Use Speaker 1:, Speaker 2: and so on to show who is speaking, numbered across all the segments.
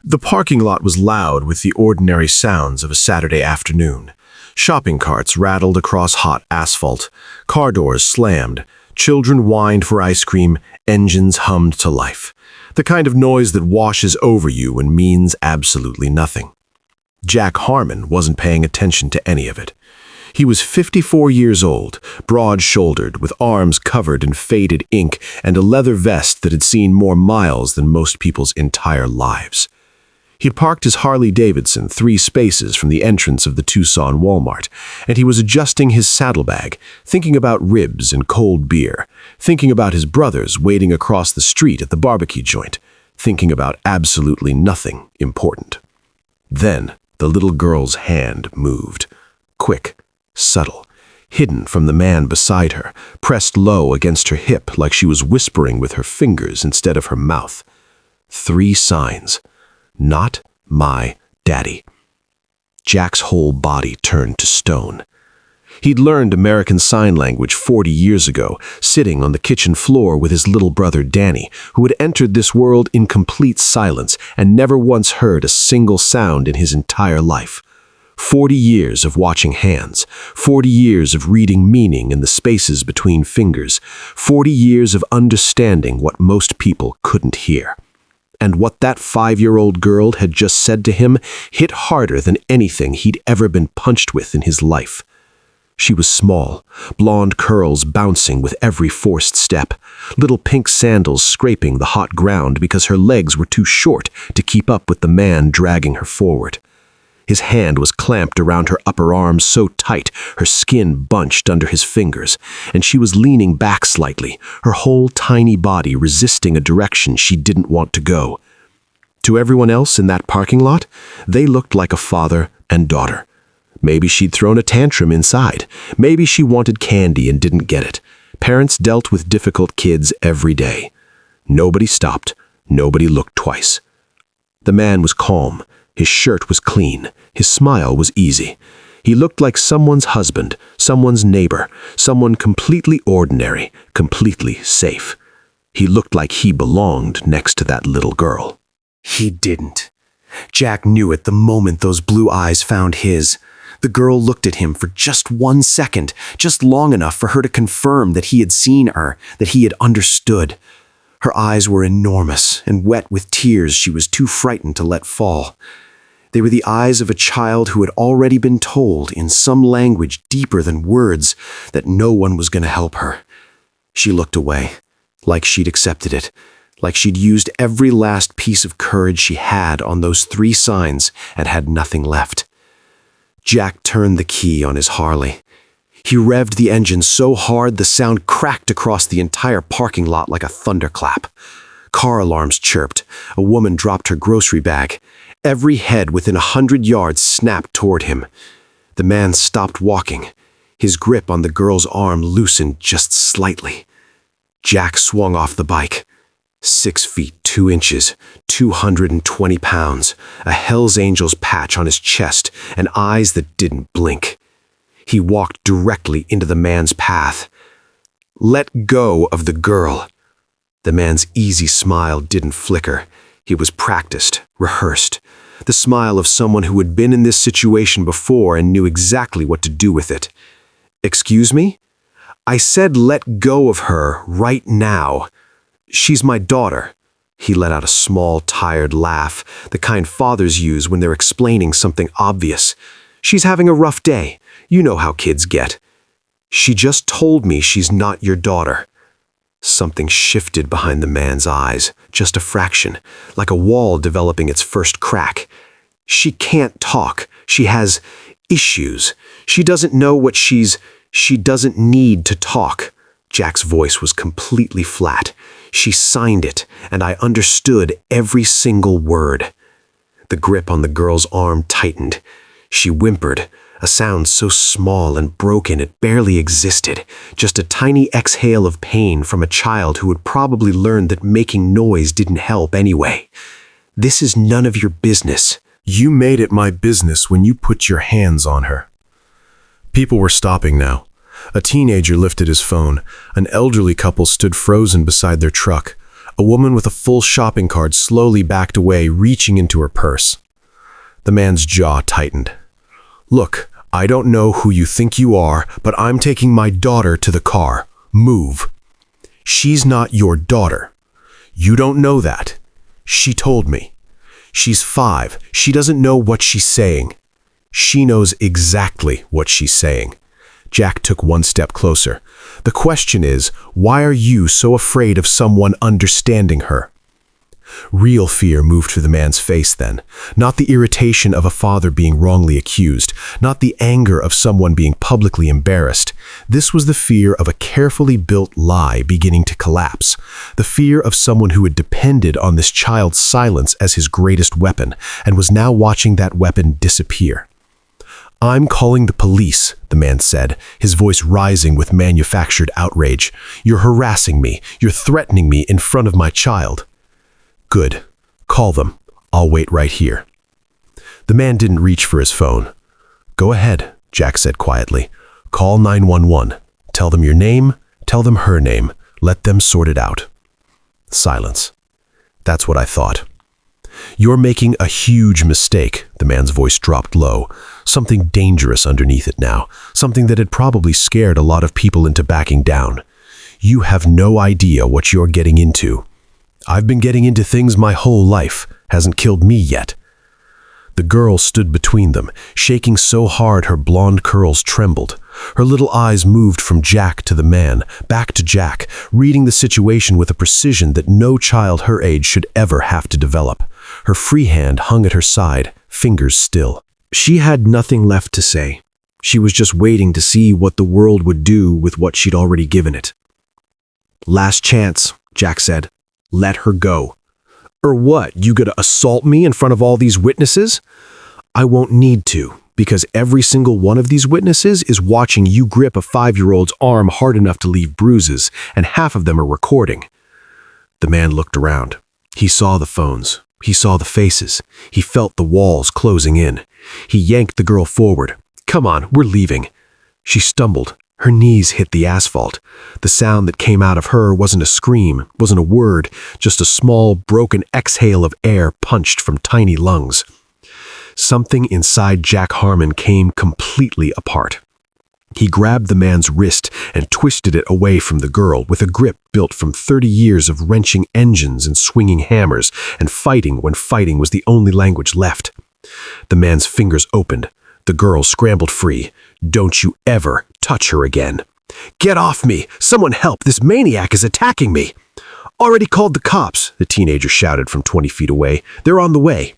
Speaker 1: The parking lot was loud with the ordinary sounds of a Saturday afternoon. Shopping carts rattled across hot asphalt, car doors slammed, children whined for ice cream, engines hummed to life. The kind of noise that washes over you and means absolutely nothing. Jack Harmon wasn't paying attention to any of it. He was 54 years old, broad-shouldered, with arms covered in faded ink and a leather vest that had seen more miles than most people's entire lives. He'd parked his Harley-Davidson 3 spaces from the entrance of the Tucson Walmart, and he was adjusting his saddlebag, thinking about ribs and cold beer, thinking about his brothers waiting across the street at the barbecue joint, thinking about absolutely nothing important. Then the little girl's hand moved. Quick, subtle, hidden from the man beside her, pressed low against her hip like she was whispering with her fingers instead of her mouth. 3 signs. Not my daddy. Jack's whole body turned to stone. He'd learned American Sign Language 40 years ago, sitting on the kitchen floor with his little brother Danny, who had entered this world in complete silence and never once heard a single sound in his entire life. 40 years of watching hands, 40 years of reading meaning in the spaces between fingers, 40 years of understanding what most people couldn't hear. And what that 5-year-old girl had just said to him hit harder than anything he'd ever been punched with in his life. She was small, blonde curls bouncing with every forced step, little pink sandals scraping the hot ground because her legs were too short to keep up with the man dragging her forward. His hand was clamped around her upper arm so tight her skin bunched under his fingers, and she was leaning back slightly, her whole tiny body resisting a direction she didn't want to go. To everyone else in that parking lot, they looked like a father and daughter. Maybe she'd thrown a tantrum inside. Maybe she wanted candy and didn't get it. Parents dealt with difficult kids every day. Nobody stopped. Nobody looked twice. The man was calm. His shirt was clean. His smile was easy. He looked like someone's husband, someone's neighbor, someone completely ordinary, completely safe. He looked like he belonged next to that little girl.
Speaker 2: He didn't. Jack knew it the moment those blue eyes found his. The girl looked at him for just 1 second, just long enough for her to confirm that he had seen her, that he had understood. Her eyes were enormous and wet with tears she was too frightened to let fall. They were the eyes of a child who had already been told in some language deeper than words that no one was going to help her. She looked away, like she'd accepted it, like she'd used every last piece of courage she had on those 3 signs and had nothing left. Jack turned the key on his Harley. He revved the engine so hard the sound cracked across the entire parking lot like a thunderclap. Car alarms chirped. A woman dropped her grocery bag. Every head within 100 yards snapped toward him. The man stopped walking. His grip on the girl's arm loosened just slightly. Jack swung off the bike. 6 feet 2 inches, 220 pounds, a Hell's Angels patch on his chest, and eyes that didn't blink. He walked directly into the man's path. Let go of the girl. The man's easy smile didn't flicker. He was practiced, rehearsed. The smile of someone who had been in this situation before and knew exactly what to do with it. Excuse me? I said let go of her right now. She's my daughter. He let out a small, tired laugh, the kind fathers use when they're explaining something obvious. She's having a rough day. You know how kids get. She just told me she's not your daughter. Something shifted behind the man's eyes, just a fraction, like a wall developing its first crack. She can't talk. She has issues. She doesn't know what she doesn't need to talk. Jack's voice was completely flat. She signed it, and I understood every single word. The grip on the girl's arm tightened. She whimpered, a sound so small and broken it barely existed, just a tiny exhale of pain from a child who had probably learned that making noise didn't help anyway. This is none of your business.
Speaker 1: You made it my business when you put your hands on her. People were stopping now. A teenager lifted his phone. An elderly couple stood frozen beside their truck. A woman with a full shopping cart slowly backed away, reaching into her purse. The man's jaw tightened. "Look, I don't know who you think you are, but I'm taking my daughter to the car. Move." "She's not your daughter. You don't know that. She told me. She's 5. She doesn't know what she's saying." "She knows exactly what she's saying." Jack took one step closer. "The question is, why are you so afraid of someone understanding her?" Real fear moved through the man's face then. Not the irritation of a father being wrongly accused, not the anger of someone being publicly embarrassed. This was the fear of a carefully built lie beginning to collapse. The fear of someone who had depended on this child's silence as his greatest weapon, and was now watching that weapon disappear. "I'm calling the police," the man said, his voice rising with manufactured outrage. "You're harassing me. You're threatening me in front of my child." "Good. Call them. I'll wait right here." The man didn't reach for his phone. "Go ahead," Jack said quietly. "Call 911. Tell them your name. Tell them her name. Let them sort it out." Silence. "That's what I thought." "You're making a huge mistake," the man's voice dropped low. Something dangerous underneath it now. Something that had probably scared a lot of people into backing down. "You have no idea what you're getting into." "I've been getting into things my whole life. Hasn't killed me yet." The girl stood between them, shaking so hard her blonde curls trembled. Her little eyes moved from Jack to the man, back to Jack, reading the situation with a precision that no child her age should ever have to develop. Her free hand hung at her side, fingers still. She had nothing left to say. She was just waiting to see what the world would do with what she'd already given it. "Last chance," Jack said. "Let her go." "Or what, you gonna assault me in front of all these witnesses?" "I won't need to, because every single one of these witnesses is watching you grip a 5-year-old's arm hard enough to leave bruises, and half of them are recording." The man looked around. He saw the phones. He saw the faces. He felt the walls closing in. He yanked the girl forward. "Come on, we're leaving." She stumbled. Her knees hit the asphalt. The sound that came out of her wasn't a scream, wasn't a word, just a small, broken exhale of air punched from tiny lungs. Something inside Jack Harmon came completely apart. He grabbed the man's wrist and twisted it away from the girl with a grip built from 30 years of wrenching engines and swinging hammers and fighting when fighting was the only language left. The man's fingers opened. The girl scrambled free. "Don't you ever touch her again." "Get off me! Someone help! This maniac is attacking me!" "Already called the cops," the teenager shouted from 20 feet away. "They're on the way."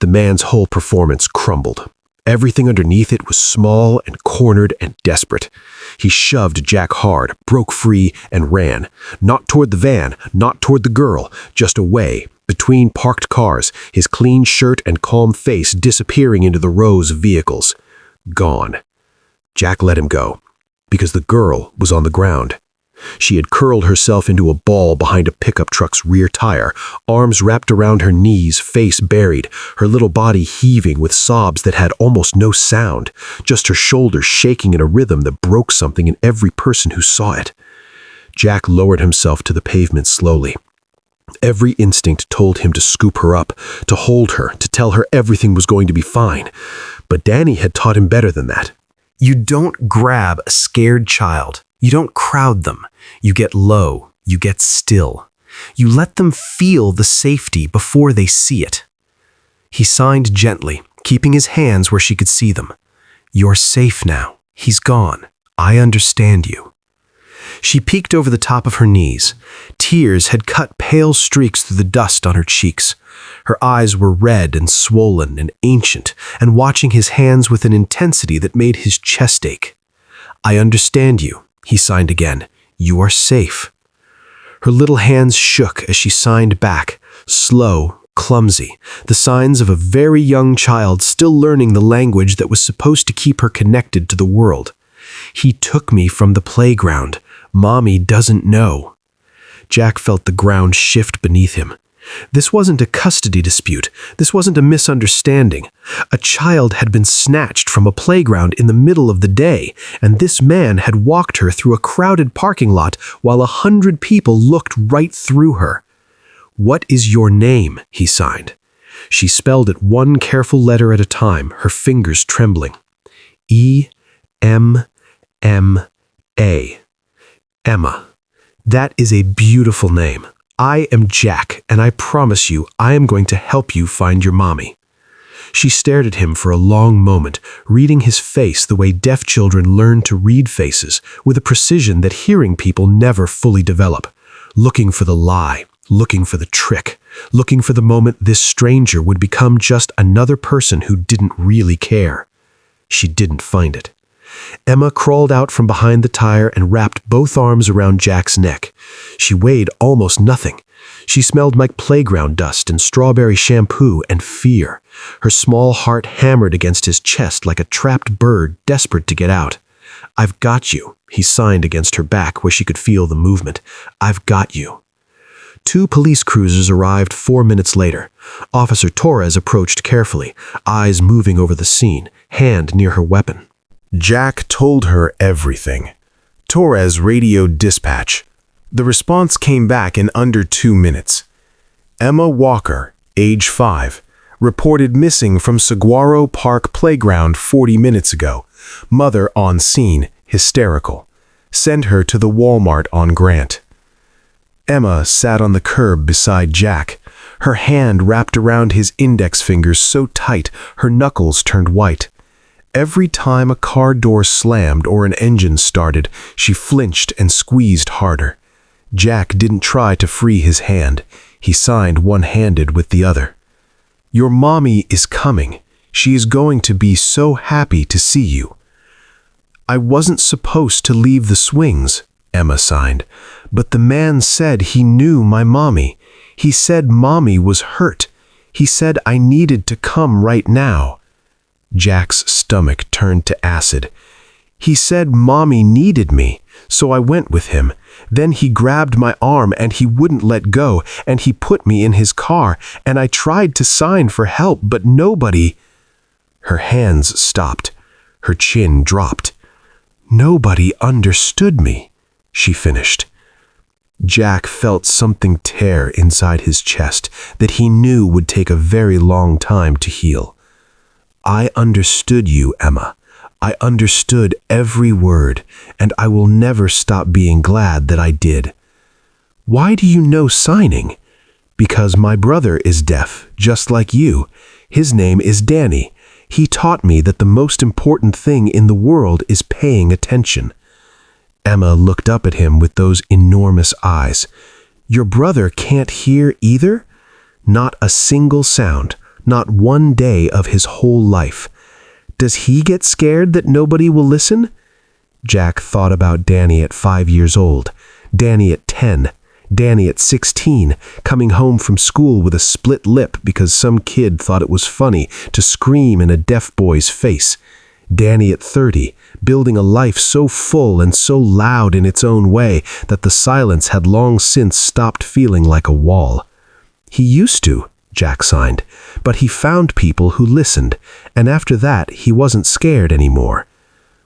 Speaker 1: The man's whole performance crumbled. Everything underneath it was small and cornered and desperate. He shoved Jack hard, broke free, and ran. Not toward the van, not toward the girl, just away, between parked cars, his clean shirt and calm face disappearing into the rows of vehicles. Gone. Jack let him go, because the girl was on the ground. She had curled herself into a ball behind a pickup truck's rear tire, arms wrapped around her knees, face buried, her little body heaving with sobs that had almost no sound, just her shoulders shaking in a rhythm that broke something in every person who saw it. Jack lowered himself to the pavement slowly. Every instinct told him to scoop her up, to hold her, to tell her everything was going to be fine. But Danny had taught him better than that. You don't grab a scared child. You don't crowd them. You get low. You get still. You let them feel the safety before they see it. He signed gently, keeping his hands where she could see them. "You're safe now. He's gone. I understand you." She peeked over the top of her knees. Tears had cut pale streaks through the dust on her cheeks. Her eyes were red and swollen and ancient, and watching his hands with an intensity that made his chest ache. "I understand you," he signed again. "You are safe." Her little hands shook as she signed back, slow, clumsy, the signs of a very young child still learning the language that was supposed to keep her connected to the world. "He took me from the playground. Mommy doesn't know." Jack felt the ground shift beneath him. This wasn't a custody dispute. This wasn't a misunderstanding. A child had been snatched from a playground in the middle of the day, and this man had walked her through a crowded parking lot while 100 people looked right through her. "What is your name?" he signed. She spelled it one careful letter at a time, her fingers trembling. E-M-M-A. Emma. That is a beautiful name. I am Jack, and I promise you I am going to help you find your mommy. She stared at him for a long moment, reading his face the way deaf children learn to read faces, with a precision that hearing people never fully develop. Looking for the lie, looking for the trick, looking for the moment this stranger would become just another person who didn't really care. She didn't find it. Emma crawled out from behind the tire and wrapped both arms around Jack's neck. She weighed almost nothing. She smelled like playground dust and strawberry shampoo and fear. Her small heart hammered against his chest like a trapped bird desperate to get out. "I've got you," he signed against her back where she could feel the movement. "I've got you." 2 police cruisers arrived 4 minutes later. Officer Torres approached carefully, eyes moving over the scene, hand near her weapon.
Speaker 3: Jack told her everything. Torres radioed dispatch. The response came back in under 2 minutes. Emma Walker, age 5, reported missing from Saguaro Park Playground 40 minutes ago. Mother on scene, hysterical. Send her to the Walmart on Grant. Emma sat on the curb beside Jack, her hand wrapped around his index fingers so tight her knuckles turned white. Every time a car door slammed or an engine started, she flinched and squeezed harder. Jack didn't try to free his hand. He signed one-handed with the other. "Your mommy is coming. She is going to be so happy to see you." "I wasn't supposed to leave the swings," Emma signed, "but the man said he knew my mommy. He said mommy was hurt. He said I needed to come right now." Jack's stomach turned to acid. "He said mommy needed me, so I went with him. Then he grabbed my arm and he wouldn't let go, and he put me in his car, and I tried to sign for help, but nobody—" Her hands stopped. Her chin dropped. "Nobody understood me," she finished. Jack felt something tear inside his chest that he knew would take a very long time to heal. "I understood you, Emma. I understood every word, and I will never stop being glad that I did." "Why do you know signing?" "Because my brother is deaf, just like you. His name is Danny. He taught me that the most important thing in the world is paying attention." Emma looked up at him with those enormous eyes. "Your brother can't hear either?" "Not a single sound. Not one day of his whole life." "Does he get scared that nobody will listen?" Jack thought about Danny at 5 years old, Danny at 10, Danny at 16, coming home from school with a split lip because some kid thought it was funny to scream in a deaf boy's face, Danny at 30, building a life so full and so loud in its own way that the silence had long since stopped feeling like a wall. "He used to," Jack signed, "but he found people who listened, and after that he wasn't scared anymore."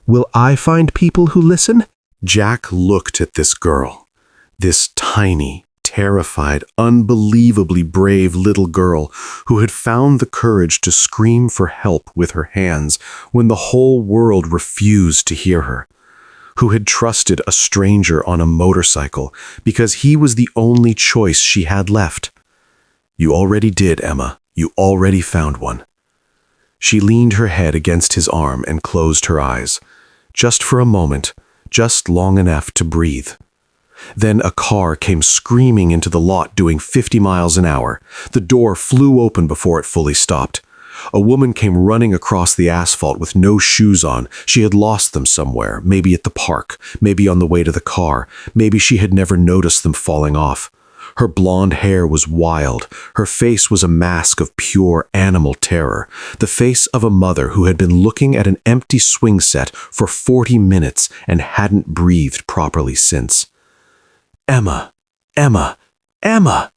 Speaker 3: "Will I find people who listen?" Jack looked at this girl, this tiny, terrified, unbelievably brave little girl who had found the courage to scream for help with her hands when the whole world refused to hear her, who had trusted a stranger on a motorcycle because he was the only choice she had left. "You already did, Emma. You already found one." She leaned her head against his arm and closed her eyes. Just for a moment, just long enough to breathe. Then a car came screaming into the lot doing 50 miles an hour. The door flew open before it fully stopped. A woman came running across the asphalt with no shoes on. She had lost them somewhere, maybe at the park, maybe on the way to the car, maybe she had never noticed them falling off. Her blonde hair was wild. Her face was a mask of pure animal terror. The face of a mother who had been looking at an empty swing set for 40 minutes and hadn't breathed properly since. "Emma, Emma, Emma!"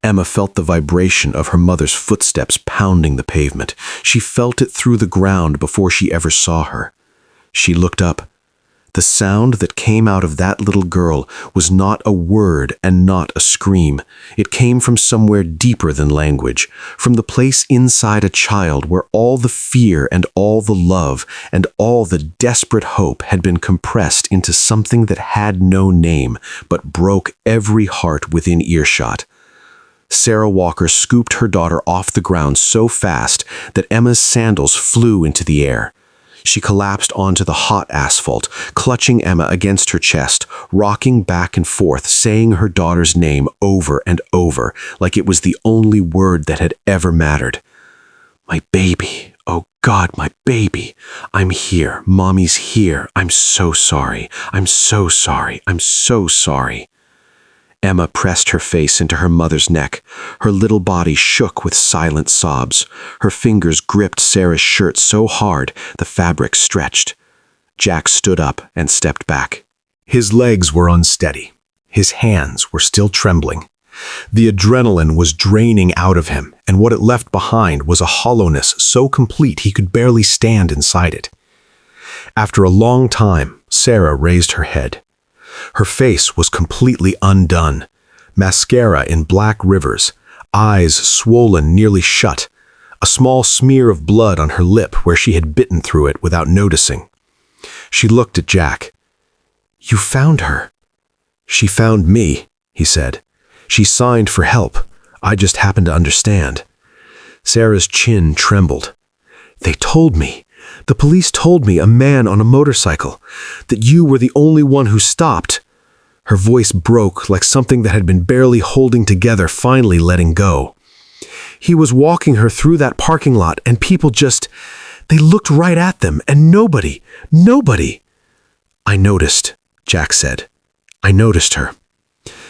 Speaker 1: Emma felt the vibration of her mother's footsteps pounding the pavement. She felt it through the ground before she ever saw her. She looked up. The sound that came out of that little girl was not a word and not a scream. It came from somewhere deeper than language, from the place inside a child where all the fear and all the love and all the desperate hope had been compressed into something that had no name but broke every heart within earshot. Sarah Walker scooped her daughter off the ground so fast that Emma's sandals flew into the air. She collapsed onto the hot asphalt, clutching Emma against her chest, rocking back and forth, saying her daughter's name over and over, like it was the only word that had ever mattered. My baby. Oh God, my baby. I'm here. Mommy's here. I'm so sorry. I'm so sorry. I'm so sorry. Emma pressed her face into her mother's neck. Her little body shook with silent sobs. Her fingers gripped Sarah's shirt so hard the fabric stretched. Jack stood up and stepped back.
Speaker 3: His legs were unsteady. His hands were still trembling. The adrenaline was draining out of him, and what it left behind was a hollowness so complete he could barely stand inside it. After a long time, Sarah raised her head. Her face was completely undone, mascara in black rivers, eyes swollen nearly shut, a small smear of blood on her lip where she had bitten through it without noticing. She looked at Jack. "You found her." "She found me," he said. "She signed for help. I just happened to understand." Sarah's chin trembled. "They told me. The police told me, a man on a motorcycle, that you were the only one who stopped." Her voice broke like something that had been barely holding together finally letting go. "He was walking her through that parking lot and people they looked right at them and nobody. "I noticed," Jack said. "I noticed her."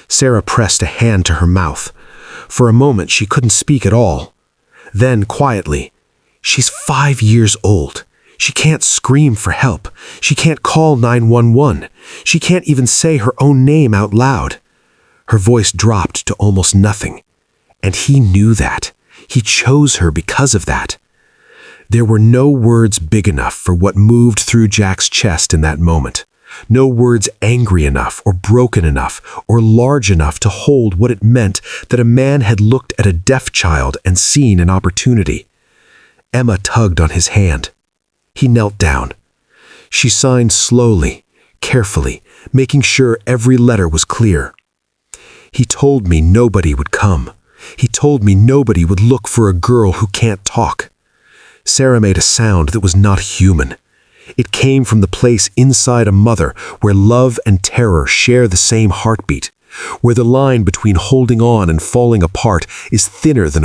Speaker 3: Sarah pressed a hand to her mouth. For a moment she couldn't speak at all. Then, quietly, "She's 5 years old. She can't scream for help. She can't call 911. She can't even say her own name out loud." Her voice dropped to almost nothing. And he knew that. He chose her because of that. There were no words big enough for what moved through Jack's chest in that moment. No words angry enough or broken enough or large enough to hold what it meant that a man had looked at a deaf child and seen an opportunity. Emma tugged on his hand. He knelt down. She signed slowly, carefully, making sure every letter was clear. "He told me nobody would come. He told me nobody would look for a girl who can't talk." Sarah made a sound that was not human. It came from the place inside a mother where love and terror share the same heartbeat, where the line between holding on and falling apart is thinner than a